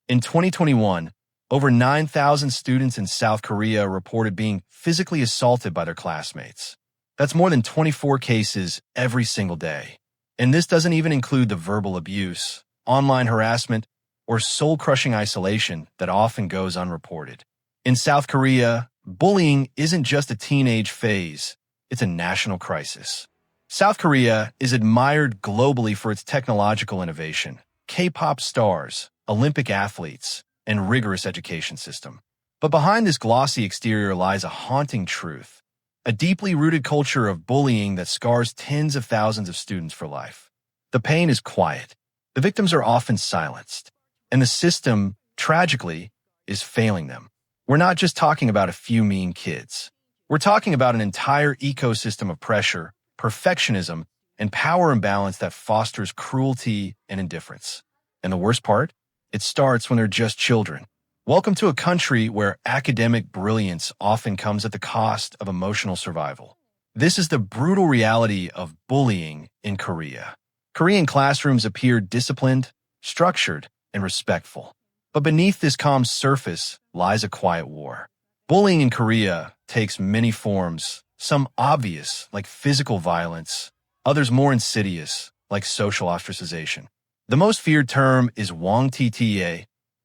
In 2021, over 9,000 students in South Korea reported being physically assaulted by their classmates. That's more than 24 cases every single day. And this doesn't even include the verbal abuse, online harassment, or soul-crushing isolation that often goes unreported. In South Korea, bullying isn't just a teenage phase, it's a national crisis. South Korea is admired globally for its technological innovation, K-pop stars, Olympic athletes, and rigorous education system. But behind this glossy exterior lies a haunting truth, a deeply rooted culture of bullying that scars tens of thousands of students for life. The pain is quiet. The victims are often silenced, and the system, tragically, is failing them. We're not just talking about a few mean kids. We're talking about an entire ecosystem of pressure, perfectionism, and power imbalance that fosters cruelty and indifference. And the worst part? It starts when they're just children. Welcome to a country where academic brilliance often comes at the cost of emotional survival. This is the brutal reality of bullying in Korea. Korean classrooms appear disciplined, structured, and respectful. But beneath this calm surface lies a quiet war. Bullying in Korea takes many forms, some obvious, like physical violence, others more insidious, like social ostracization. The most feared term is wang-tta,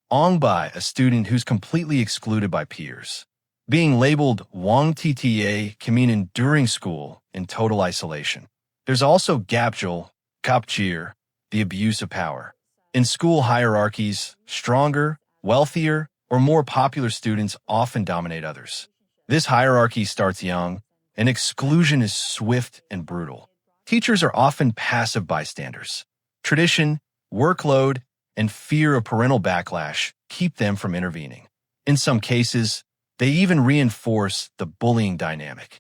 by a student who's completely excluded by peers. Being labeled wang-tta can mean enduring school in total isolation. There's also gapjul, kapjir, the abuse of power. In school hierarchies, stronger, wealthier, or more popular students often dominate others. This hierarchy starts young, and exclusion is swift and brutal. Teachers are often passive bystanders. Tradition, workload, and fear of parental backlash keep them from intervening. In some cases, they even reinforce the bullying dynamic.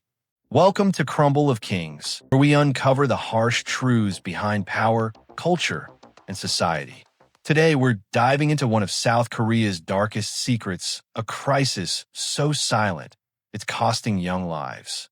Welcome to Crumble of Kings, where we uncover the harsh truths behind power, culture, and society. Today, we're diving into one of South Korea's darkest secrets, a crisis so silent, it's costing young lives.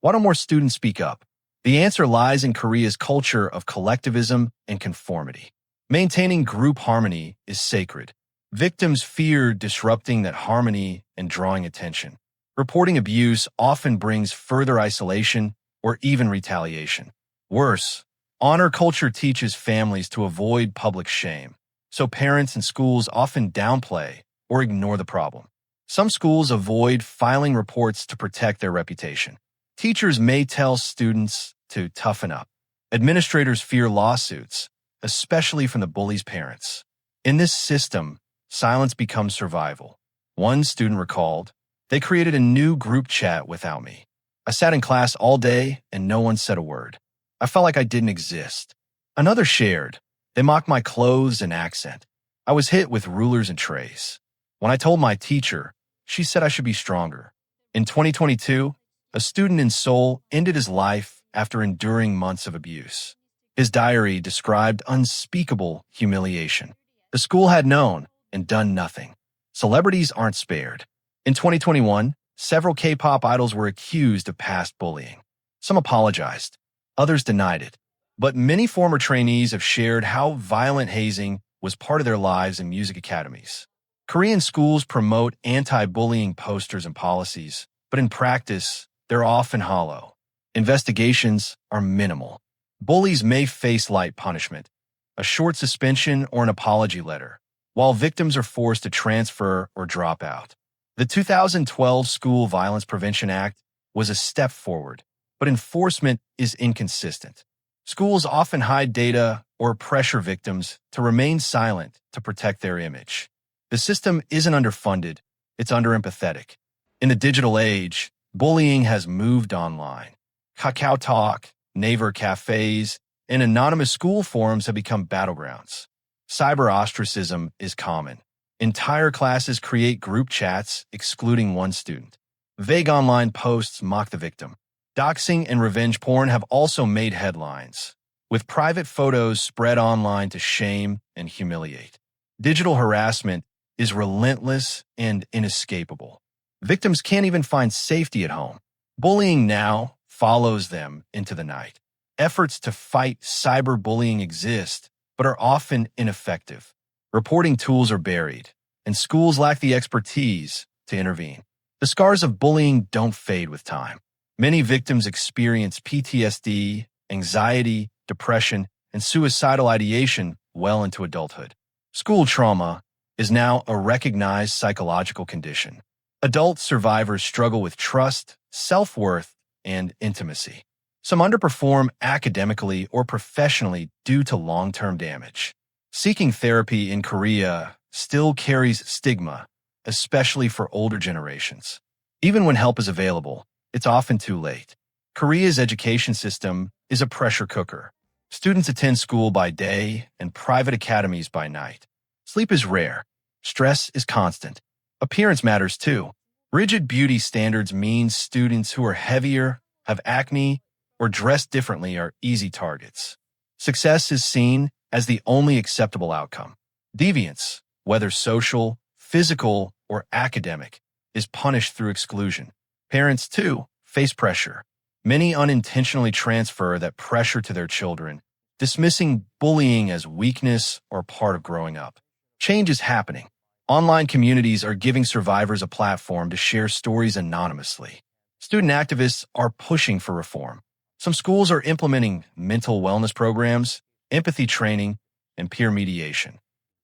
Why don't more students speak up? The answer lies in Korea's culture of collectivism and conformity. Maintaining group harmony is sacred. Victims fear disrupting that harmony and drawing attention. Reporting abuse often brings further isolation or even retaliation. Worse, honor culture teaches families to avoid public shame, so parents and schools often downplay or ignore the problem. Some schools avoid filing reports to protect their reputation. Teachers may tell students to toughen up. Administrators fear lawsuits, especially from the bully's parents. In this system, silence becomes survival. One student recalled, "They created a new group chat without me. I sat in class all day and no one said a word. I felt like I didn't exist." Another shared, "They mocked my clothes and accent. I was hit with rulers and trays. When I told my teacher, she said I should be stronger." In 2022, a student in Seoul ended his life after enduring months of abuse. His diary described unspeakable humiliation. The school had known and done nothing. Celebrities aren't spared. In 2021, several K-pop idols were accused of past bullying. Some apologized, others denied it. But many former trainees have shared how violent hazing was part of their lives in music academies. Korean schools promote anti-bullying posters and policies, but in practice, they're often hollow. Investigations are minimal. Bullies may face light punishment, a short suspension or an apology letter, while victims are forced to transfer or drop out. The 2012 School Violence Prevention Act was a step forward, but enforcement is inconsistent. Schools often hide data or pressure victims to remain silent to protect their image. The system isn't underfunded, it's under-empathetic. In the digital age, bullying has moved online. Kakao Talk, Naver cafes, and anonymous school forums have become battlegrounds. Cyber ostracism is common. Entire classes create group chats excluding one student. Vague online posts mock the victim. Doxing and revenge porn have also made headlines, with private photos spread online to shame and humiliate. Digital harassment is relentless and inescapable. Victims can't even find safety at home. Bullying now follows them into the night. Efforts to fight cyberbullying exist, but are often ineffective. Reporting tools are buried, and schools lack the expertise to intervene. The scars of bullying don't fade with time. Many victims experience PTSD, anxiety, depression, and suicidal ideation well into adulthood. School trauma is now a recognized psychological condition. Adult survivors struggle with trust, self-worth, and intimacy. Some underperform academically or professionally due to long-term damage. Seeking therapy in Korea still carries stigma, especially for older generations. Even when help is available, it's often too late. Korea's education system is a pressure cooker. Students attend school by day and private academies by night. Sleep is rare. Stress is constant. Appearance matters too. Rigid beauty standards mean students who are heavier, have acne, or dress differently are easy targets. Success is seen as the only acceptable outcome. Deviance, whether social, physical, or academic, is punished through exclusion. Parents, too, face pressure. Many unintentionally transfer that pressure to their children, dismissing bullying as weakness or part of growing up. Change is happening. Online communities are giving survivors a platform to share stories anonymously. Student activists are pushing for reform. Some schools are implementing mental wellness programs, empathy training, and peer mediation.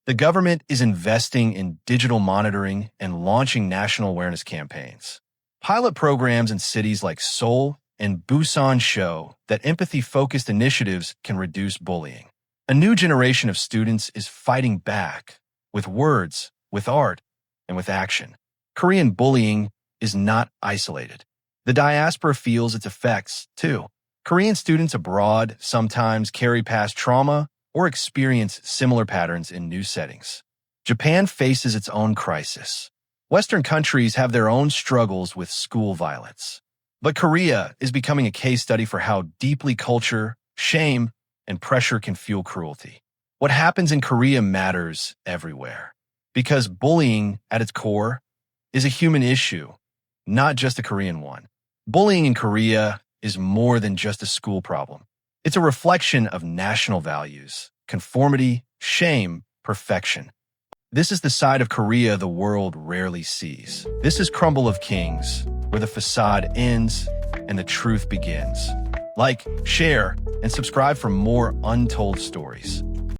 The government is investing in digital monitoring and launching national awareness campaigns. Pilot programs in cities like Seoul and Busan show that empathy-focused initiatives can reduce bullying. A new generation of students is fighting back with words, with art, and with action. Korean bullying is not isolated. The diaspora feels its effects, too. Korean students abroad sometimes carry past trauma or experience similar patterns in new settings. Japan faces its own crisis. Western countries have their own struggles with school violence. But Korea is becoming a case study for how deeply culture, shame, and pressure can fuel cruelty. What happens in Korea matters everywhere. Because bullying, at its core, is a human issue, not just a Korean one. Bullying in Korea is more than just a school problem. It's a reflection of national values, conformity, shame, perfection. This is the side of Korea the world rarely sees. This is Crumble of Kings, where the facade ends and the truth begins. Like, share, and subscribe for more untold stories.